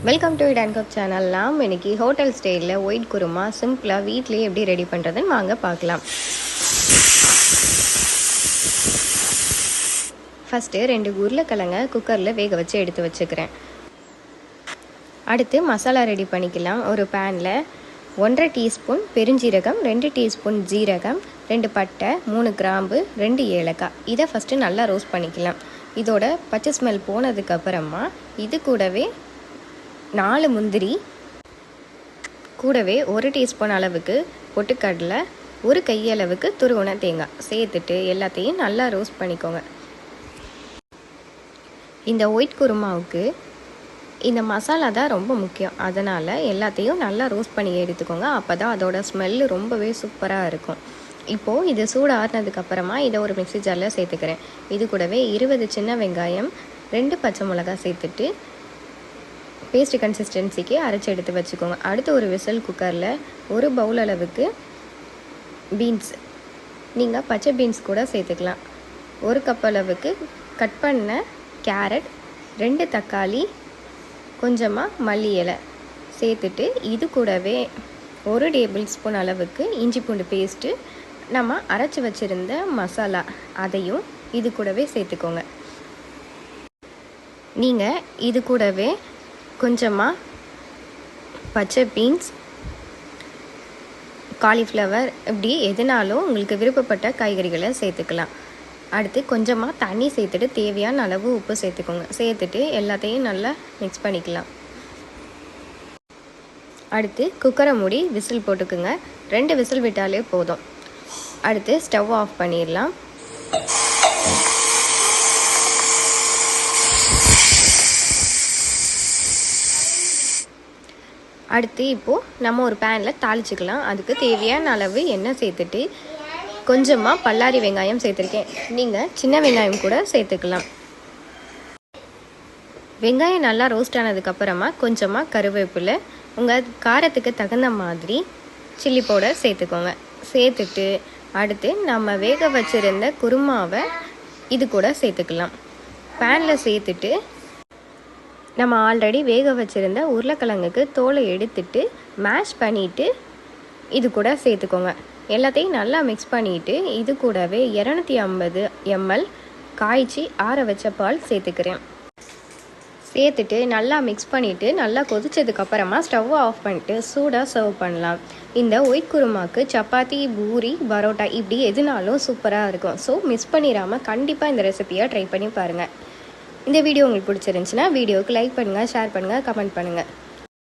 Welcome to it cup channel. நாம் இன்னைக்கு hotel ஸ்டைலில் ஒயிட் குருமா சிம்பிளாக வீட்லேயே எப்படி ரெடி பண்ணுறதுன்னு வாங்க பார்க்கலாம். ஃபஸ்ட்டு 2 உருளைக்கிழங்க குக்கரில் வேக வச்சு எடுத்து வச்சுக்கிறேன். அடுத்து மசாலா ரெடி பண்ணிக்கலாம். ஒரு பேனில் 1.5 டீஸ்பூன் பெருஞ்சீரகம், 2 டீஸ்பூன் ஜீரகம், 2 பட்டை, 3 கிராம்பு, 2 ஏலக்காய். இதை ஃபஸ்ட்டு நல்லா ரோஸ்ட் பண்ணிக்கலாம். இதோட பச்சை ஸ்மெல் போனதுக்கப்புறமா இது கூடவே 4 முந்திரி, கூடவே 1 டீஸ்பூன் அளவுக்கு பொட்டுக்கடலை, 1 கையளவுக்கு துருவன தேங்காய் சேர்த்துட்டு எல்லாத்தையும் நல்லா ரோஸ்ட் பண்ணிக்கோங்க. இந்த ஒயிட் குருமாவுக்கு இந்த மசாலா தான் ரொம்ப முக்கியம். அதனால் எல்லாத்தையும் நல்லா ரோஸ்ட் பண்ணி எடுத்துக்கோங்க. அப்போ தான் அதோட ஸ்மெல்லு ரொம்பவே சூப்பராக இருக்கும். இப்போது இது சூடு ஆறினதுக்கப்புறமா இதை ஒரு மிக்ஸி ஜாரில் சேர்த்துக்கிறேன். இது கூடவே 20 சின்ன வெங்காயம், 2 பச்சை மிளகாய் சேர்த்துட்டு பேஸ்ட் கன்சிஸ்டன்சிக்கு அரைச்சி எடுத்து வச்சுக்கோங்க. அடுத்து ஒரு விசில் குக்கரில் 1 பவுல் அளவுக்கு பீன்ஸ், நீங்கள் பச்சை பீன்ஸ் கூட சேர்த்துக்கலாம். 1 கப் அளவுக்கு கட் பண்ண கேரட், 2 தக்காளி, கொஞ்சமாக மல்லி இலை சேர்த்துட்டு இது கூடவே 1 டேபிள் ஸ்பூன் அளவுக்கு இஞ்சி பூண்டு பேஸ்ட்டு, நம்ம அரைச்சி வச்சுருந்த மசாலா அதையும் இது கூடவே சேர்த்துக்கோங்க. நீங்கள் இது கூடவே கொஞ்சமாக பச்சை பீன்ஸ், காலிஃப்ளவர், இப்படி எதுனாலும் உங்களுக்கு விருப்பப்பட்ட காய்கறிகளை சேர்த்துக்கலாம். அடுத்து கொஞ்சமாக தண்ணி சேர்த்துட்டு தேவையான அளவு உப்பு சேர்த்துக்கோங்க. சேர்த்துட்டு எல்லாத்தையும் நல்லா மிக்ஸ் பண்ணிக்கலாம். அடுத்து குக்கரை மூடி விசில் போட்டுக்குங்க. 2 விசில் விட்டாலே போதும். அடுத்து ஸ்டவ் ஆஃப் பண்ணிடலாம். அடுத்து இப்போது நம்ம ஒரு பேனில் தாளிச்சிக்கலாம். அதுக்கு தேவையான அளவு எண்ணெய் சேர்த்துட்டு கொஞ்சமாக பல்லாரி வெங்காயம் சேர்த்துருக்கேன். நீங்கள் சின்ன வெங்காயம் கூட சேர்த்துக்கலாம். வெங்காயம் நல்லா ரோஸ்ட் ஆனதுக்கப்புறமா கொஞ்சமாக கருவேப்பிலை, உங்கள் காரத்துக்கு தகுந்த மாதிரி சில்லி பவுடர் சேர்த்துக்கோங்க. சேர்த்துட்டு அடுத்து நம்ம வேக வச்சுருந்த குருமாவை இது கூட சேர்த்துக்கலாம். பேனில் சேர்த்துட்டு நம்ம ஆல்ரெடி வேக வச்சுருந்த உருளைக்கிழங்குக்கு தோலை எடுத்துட்டு மேஷ் பண்ணிவிட்டு இது கூட சேர்த்துக்கோங்க. எல்லாத்தையும் நல்லா மிக்ஸ் பண்ணிவிட்டு இது கூடவே 250 ml காய்ச்சி ஆற வச்ச பால் சேர்த்துக்கிறேன். சேர்த்துட்டு நல்லா மிக்ஸ் பண்ணிவிட்டு நல்லா கொதிச்சதுக்கப்புறமா ஸ்டவ் ஆஃப் பண்ணிவிட்டு சூடாக சர்வ் பண்ணலாம். இந்த ஒயிட் குருமாக்கு சப்பாத்தி, பூரி, பரோட்டா இப்படி எதுனாலும் சூப்பராக இருக்கும். ஸோ மிஸ் பண்ணிடாமல் கண்டிப்பாக இந்த ரெசிபியை ட்ரை பண்ணி பாருங்கள். இந்த வீடியோ உங்களுக்கு பிடிச்சிருந்துச்சுன்னா வீடியோவுக்கு லைக் பண்ணுங்கள், ஷேர் பண்ணுங்கள், கமெண்ட் பண்ணுங்கள்.